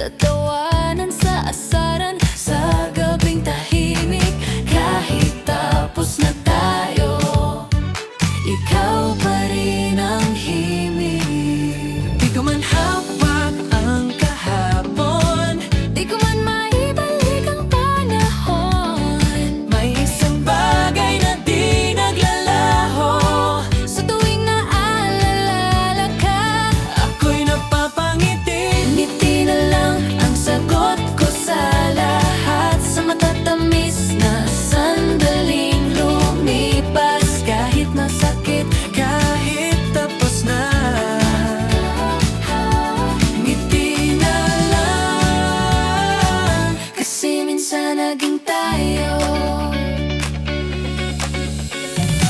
tatawanan sa asaran, sa gabing tahimik. Kahit tapos na tayo, ikaw pa rin ang himig. Di ko man hawak ang kahapon, di ko man maibalik ang panahon. May isang bagay na di naglalaho, sa tuwing naalala ka, ako'y napapangiti. Ngiti na lang ang sagot ko sa lahat, sa matatamis na sandaling lumipas. Kahit masakit, kahit tapos na, ngiti na lang, kasi minsan naging tayo.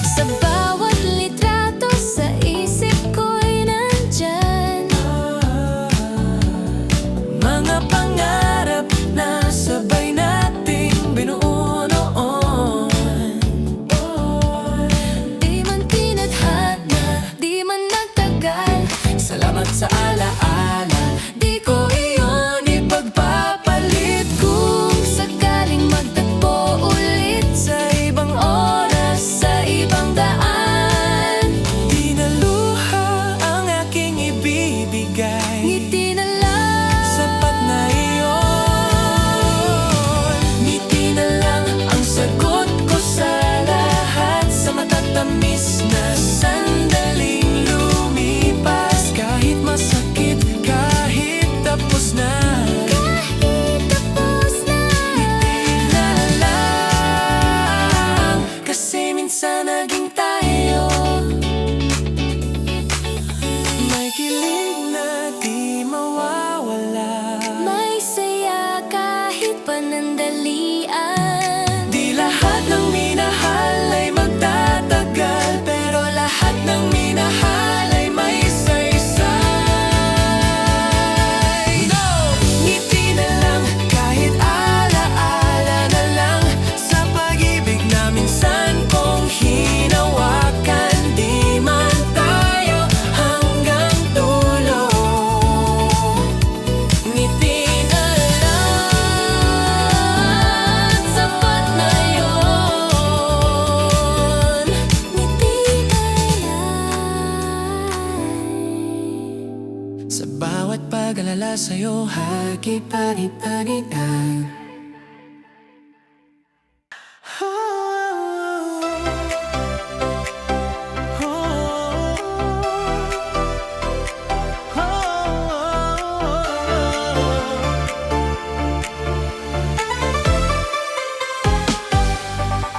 Sa bawat litrato sa isip ko'y nandyan mga pangarap na sabay nating binuo noon. Di man tinadhana, di man nagtagal, salamat sa alaala, di ko iyon ipagpapalit. Kung sakaling magtagpo ulit sa ibang oras, sa ibang daan, di na luha ang aking ibibigay. Ngiti na lang, sapat na iyon. Ngiti na lang ang sagot ko sa lahat, sa matatamis na sandaling lumipas. Kahit masakit, kahit tapos na, kahit tapos na, ngiti na lang, kasi minsan naging tayo. May kilig na di mawawala, may saya kahit panandalian. Di lahat ng minahal ay magtatagal, pero lahat ng minahal ay may saysay. Ngiti na lang, kahit alaala na lang, sa pag-ibig na minsan kong hinawakan. Di man tayo hanggang dulo, ngiti na lang, sapat na yun. Ngiti na lang, sa bawat pag-alala sa'yo, hagip-panit-panitan.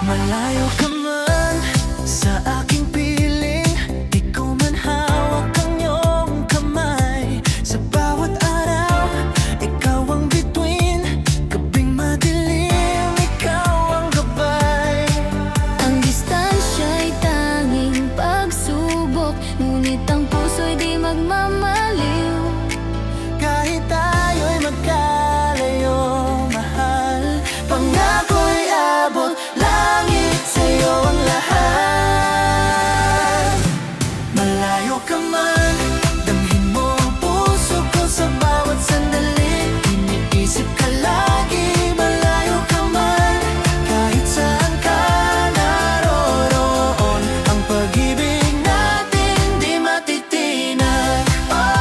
Malayo ka man sa aking piling, di ko man hawak ang iyong kamay. Sa bawat araw, ikaw ang bituin, gabing madilim, ikaw ang gabay. Ang distansya'y tanging pagsubok, ngunit ang puso'y di magmamaliw. Kahit tayo'y magkalayo, mahal, pangako'y abot langit, sa'yo ang lahat. Malayo ka man, damhin mo ang puso ko sa bawat sandali. Iniisip ka lagi, malayo ka man, kahit saan ka naroroon. Ang pag-ibig natin di matitinag. Oh,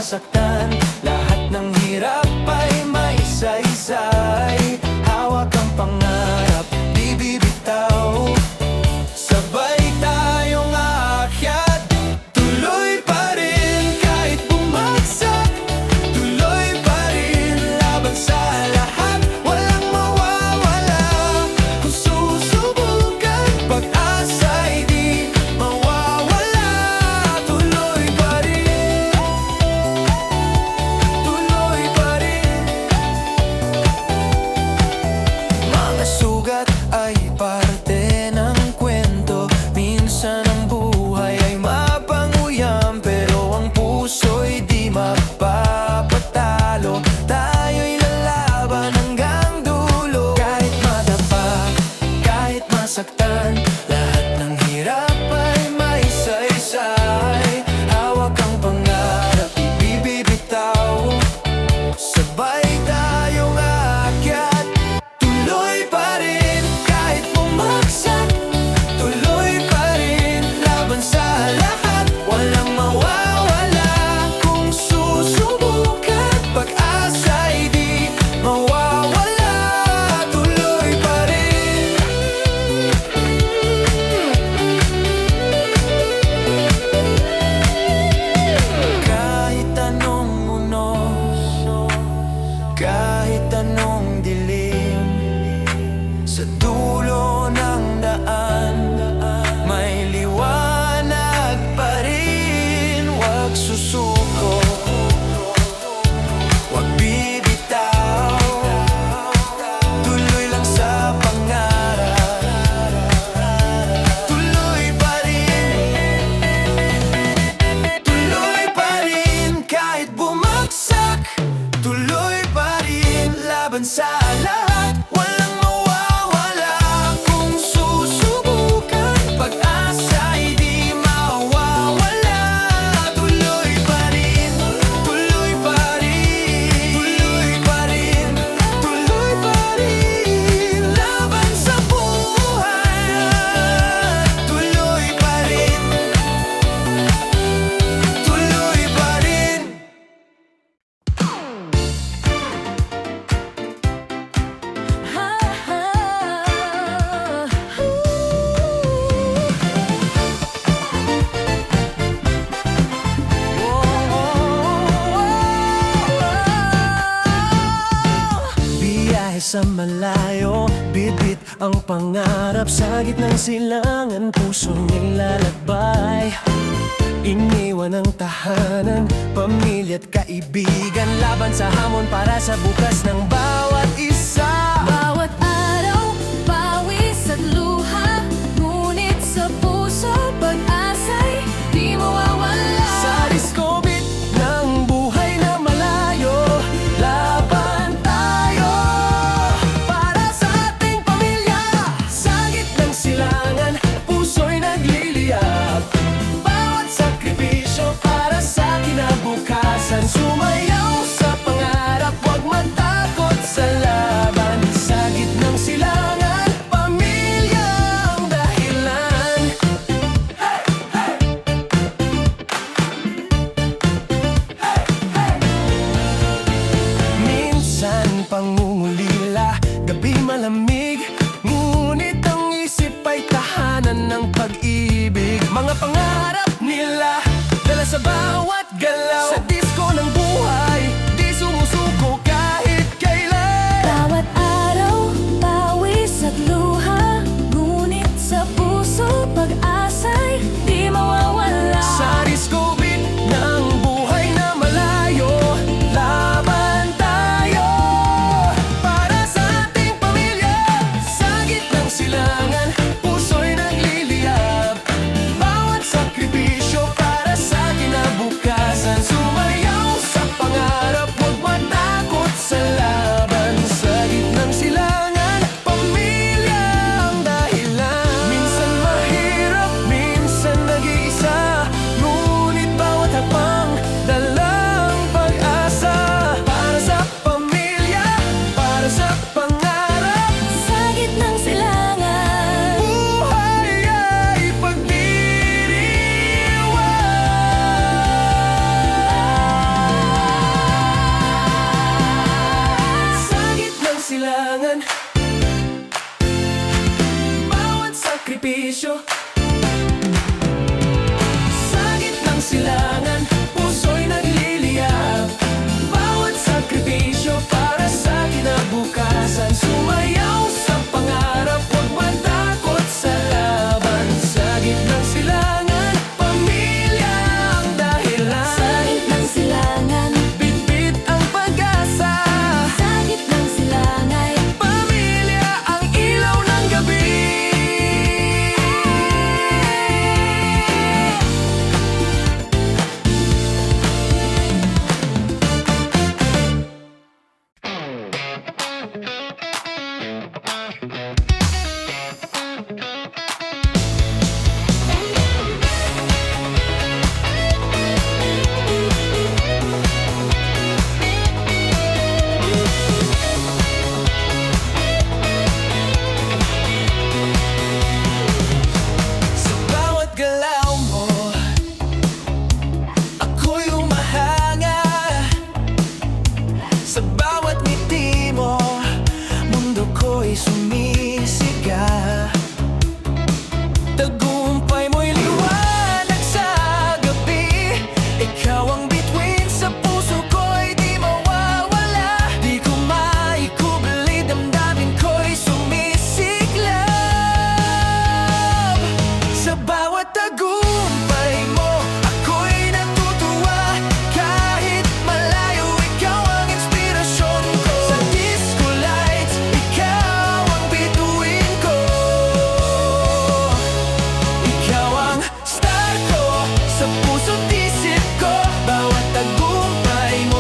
masaktan. Lahat ng hirap ay may saysay. Hawak ang pangarap, di bibitaw. Sabay tayong aakyat, tuloy pa rin kahit bumagsak. Tuloy pa rin laban sa lahat, walang mawawala. Kung susubukan, pag-asa'y di mawawala. Tuloy pa rin, tuloy pa rin. Mga sugat ay parte ng kwento. Minsan ang buhay ay mapanguyam, pero ang puso'y di mapapatalo. Tayo'y lalaban hanggang dulo. Kahit madapa, kahit masaktan, lahat ng hirap ay may saysay. Hawak ang pangarap, di bibitaw. Sabay tayong aakyat, tuloy pa rin kahit bumagsak. Tuloy pa rin laban sa lahat, walang mawawala. Kung susubukan, pag-asa'y di mawawala. Tuloy pa rin. Kahit anong unos, kahit anong dilim, sa dulo ng daan may liwanag pa rin. Huwag susuko, huwag bibitaw. Tuloy lang sa pangarap, tuloy pa rin. Tuloy pa rin kahit bumagsak. Tuloy pa rin laban sa lahat, walang mawawala. Kung susubukan, pag-asa'y di mawawala. Tuloy pa rin, tuloy pa rin, tuloy pa rin, tuloy pa rin. Laban sa buhay, tuloy pa rin, tuloy pa rin. Biyahe sa malayo, bitbit ang pangarap. Sa gitnang silangan, pusong nilalakbay. Iniwan ang tahanan, pamilya't kaibigan. Laban sa hamon para sa bukas ng bawat isa. Bawat araw, pawis at luha, ngunit sa puso, pag-asa'y di mawawala. Sa diskobit ng buhay na malayo, laban tayo para sa ating pamilya. Sa gitnang silangan, puso'y nagliliyab. Bawat sakripisyo para sa kinabukasan. Sumayaw sa pangarap, huwag matakot sa lahat.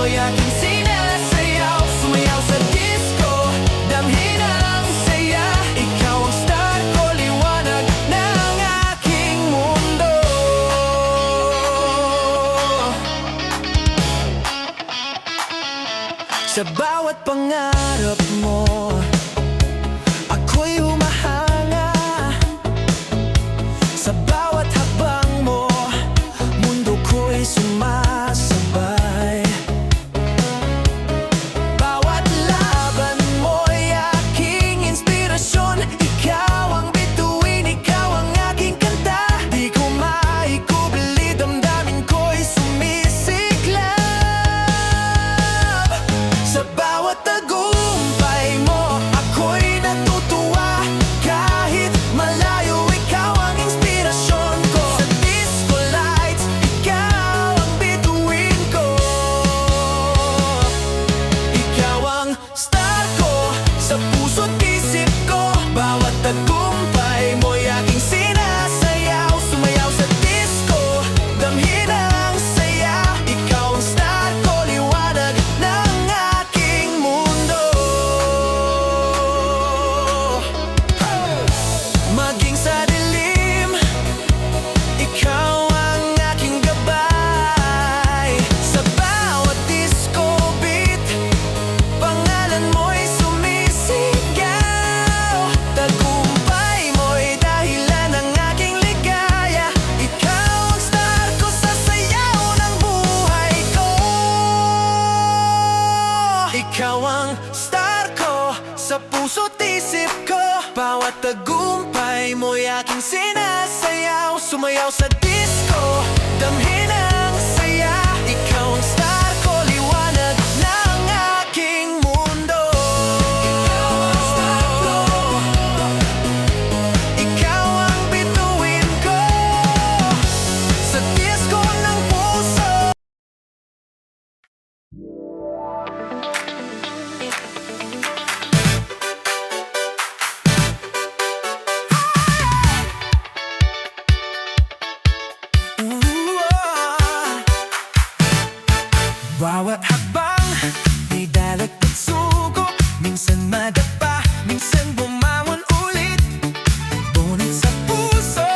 mo'y aking sinasayaw. Sumayaw sa disco, damhin ang saya. Ikaw ang star ko, liwanag ng aking mundo. Sa bawat pangarap mo, ako'y humahanga. Sa bawat hakbang mo, mundo ko'y sumasabay. Bawat laban mo'y aking inspirasyon. Ikaw ang bituin, ikaw ang aking kanta. Di ko maikubli, damdamin ko'y sumisiklab. Sa bawat tagumpay mo, ako'y natutuwa. Kahit malayo, ikaw ang inspirasyon ko. Sa disco lights, ikaw ang bituin ko. Ikaw ang star ko, sa puso't isip ko. Bawat tagumpay mo'y aking sinasayaw. Sumayaw sa disco, damhin ang saya. Ikaw ang star ko, liwanag ng aking mundo. Maging sa dilim, ikaw ang aking gabay. Sa bawat disco beat, pangalan mo'y sumisigaw. Tagumpay mo'y dahilan ng aking ligaya. Ikaw ang star ko sa sayaw ng buhay ko. Ikaw ang star ko, sa puso't isip ko. Bawat tagumpay mo'y aking sinasayaw. Sumayaw sa disco, damhin ang saya. Ikaw ang star ko, liwanag ng aking mundo. Ikaw ang star ko, ikaw ang bituin ko. Sa disco ng puso. Bawat hakbang, may dalag at sugo. Minsan madapa, minsan bumangon ulit. Ngunit sa puso,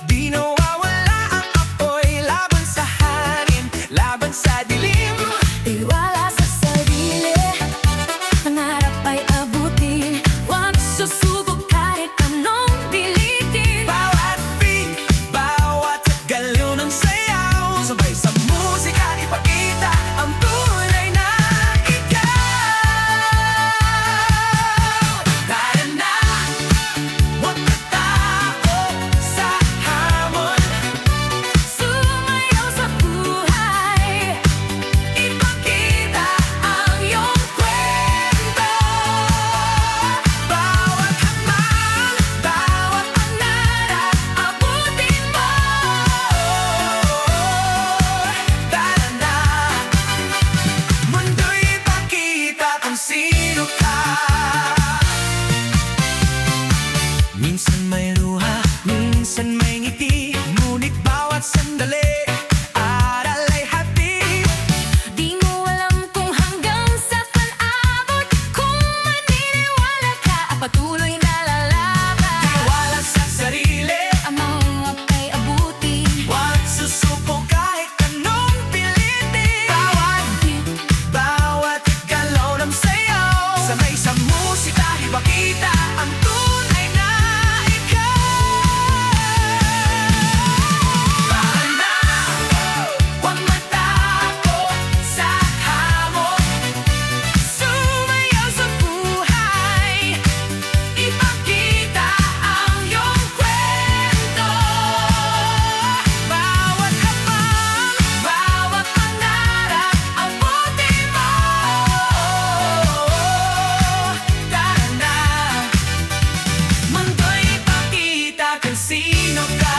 di nawawala ang apoy. Laban sa hangin, laban sa dilim. Tiwala sa sarili, pangarap ay abutin. Huwag susubok kahit anong pilitin. Bawat beat, bawat galaw ng sayaw. Sabay sa musika, ipakita ang tunay na ikaw. Tara na, huwag matakot sa hamon. Sumayaw sa buhay, ipakita ang iyong kwento. Bawat hakbang, Bawat pangarap, abutin mo. tara na, mundo'y ipakita kung sino ka. Minsan may luha, minsan may ngiti. Ngunit bawat sandali, aral ay hatid. Di mo alam kung hanggang saan aabot. Kung maniniwala ka, patuloy na lalaban. Tiwala sa sarili, Ang mahirap ay abutin. huwag susuko kahit anong pilitin. Bawat beat, bawat galaw ng sayaw. Sanay sa musika, ipakita ang tunay na ikaw. Tara na, huwag matakot sa hamon. Sumayaw sa buhay, ipakita ang iyong kwento. Bawat hakbang, bawat pangarap, abutin mo. Tara na, mundo'y ipakita kung sino ka.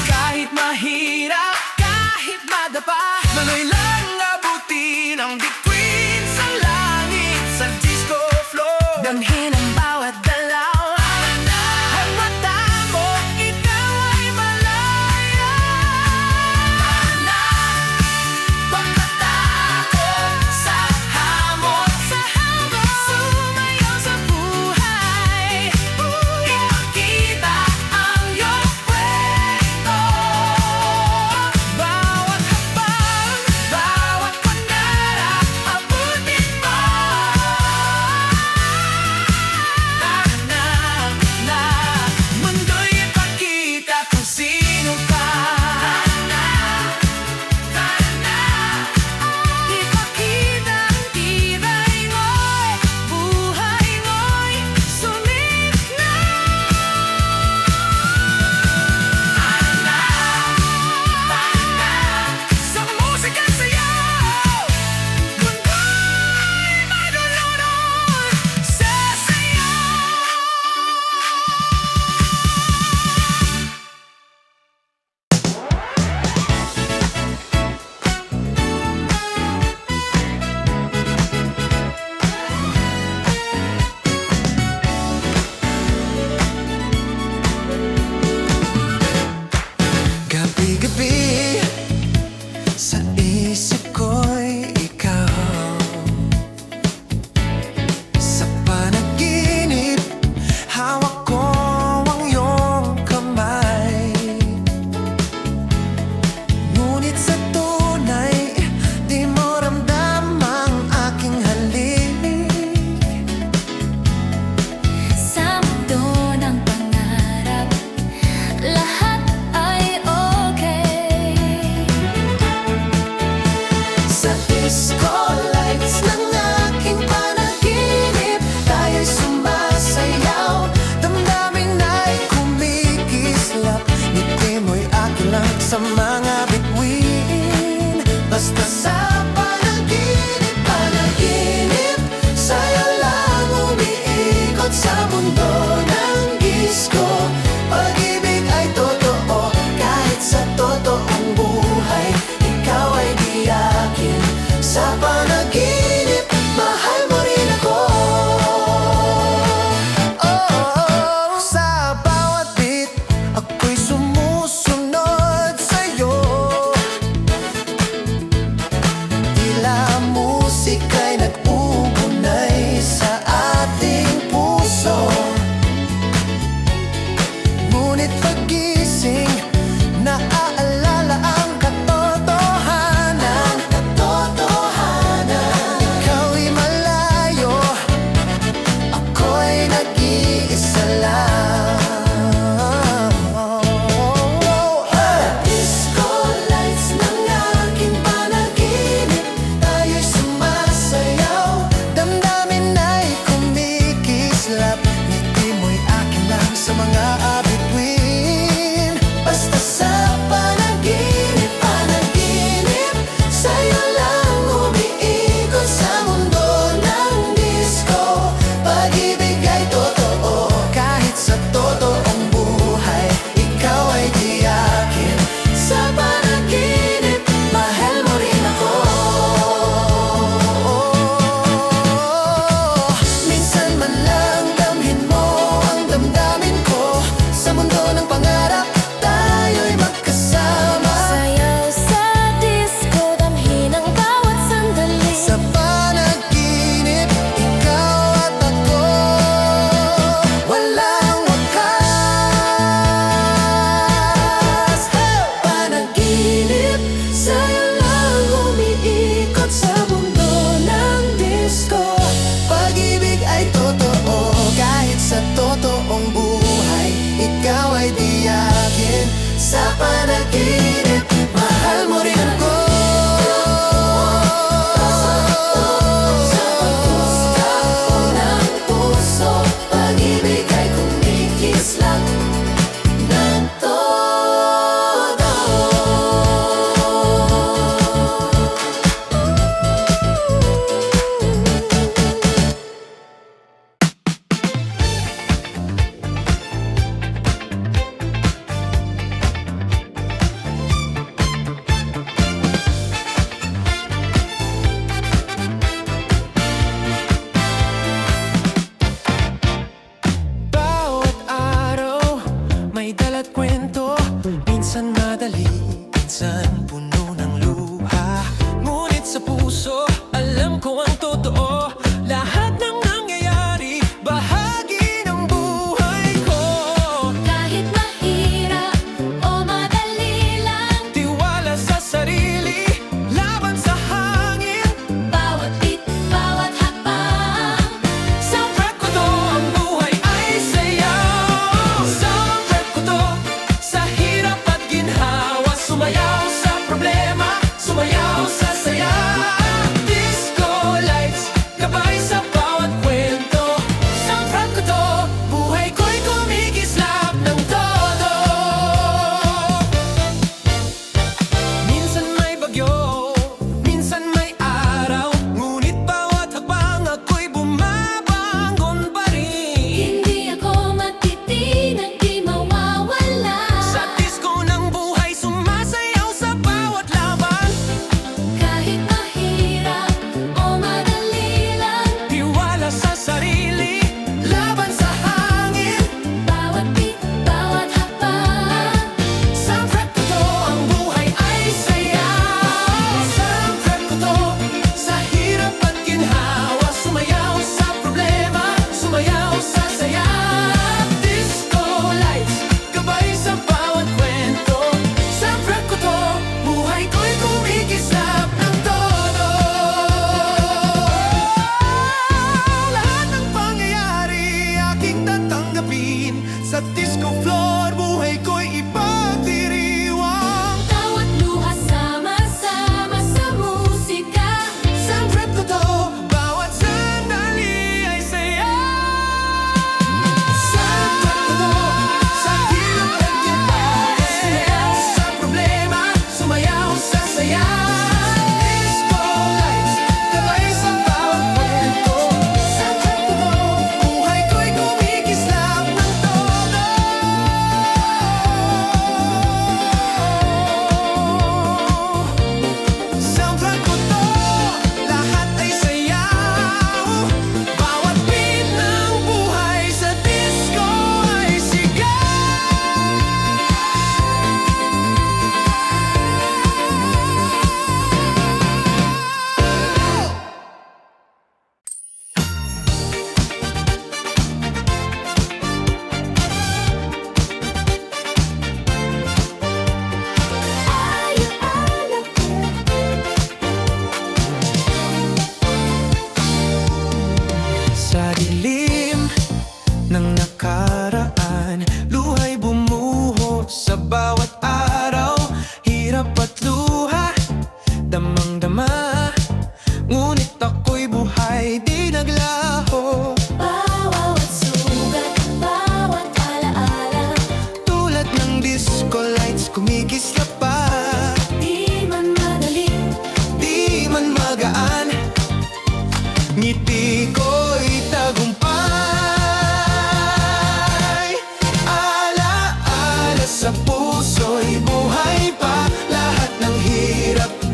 Kahit mahirap, kahit madapa, tuloy lang abutin ang bituin sa langit. Sa disco floor, Damhin ang bawat dalaw. ang mata mo, ikaw ay malaya. disco lights ng aking panaginip. Tayo'y sumasayaw, Damdamin ay kumikislap, ngiti mo'y akin lang sa mga bituin. Basta sa panaginip, panaginip. Sa'yo lang umiikot sa mundo ng disco. pag-ibig ay totoo, kahit sa totoong buhay, ikaw ay di akin. Sa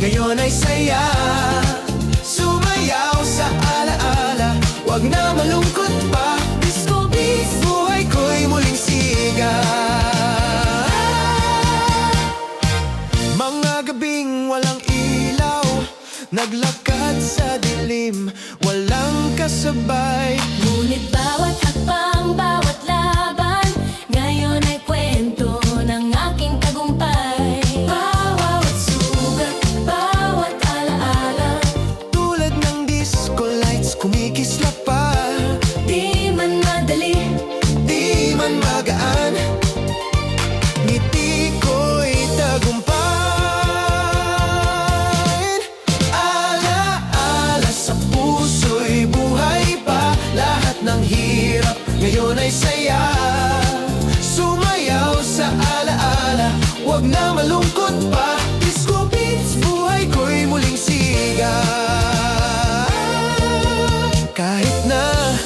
ngayon ay saya. Sumayaw sa alaala, wag na malungkot pa. Disco beats, Buhay ko'y muling siga. Mga gabing walang ilaw, naglakad sa dilim, walang kasabay. ngunit bawat hakbang, bawat laban, ngayon ay kwento ng aking tagumpay. Bawat sugat, bawat alaala, Tulad ng disco lights, kumikislap pa. di man madali, Di man magaan, ngiti ko'y tagumpay. Ala-ala sa puso'y buhay pa. Lahat ng hirap ngayon ay saya. Sumayaw sa alaala, wag na malungkot pa. Disco beats, buhay ko'y muling siga. Kahit na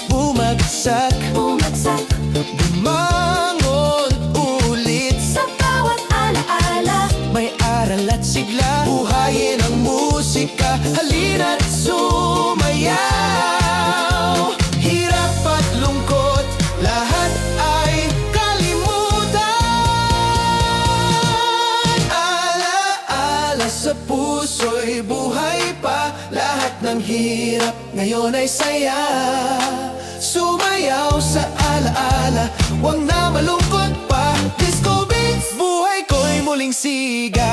bumagsak, bumagsak bumangon ulit. sa bawat alaala. May aral at sigla, buhayin ang musika. Halina't sumayaw. Hirap at lungkot, lahat ay kalimutan. Ala-ala sa puso'y buhay pa. Lahat ng hirap ngayon ay saya. Sumayaw sa alaala, wag na malungkot pa. Disco beats, buhay ko'y muling siga.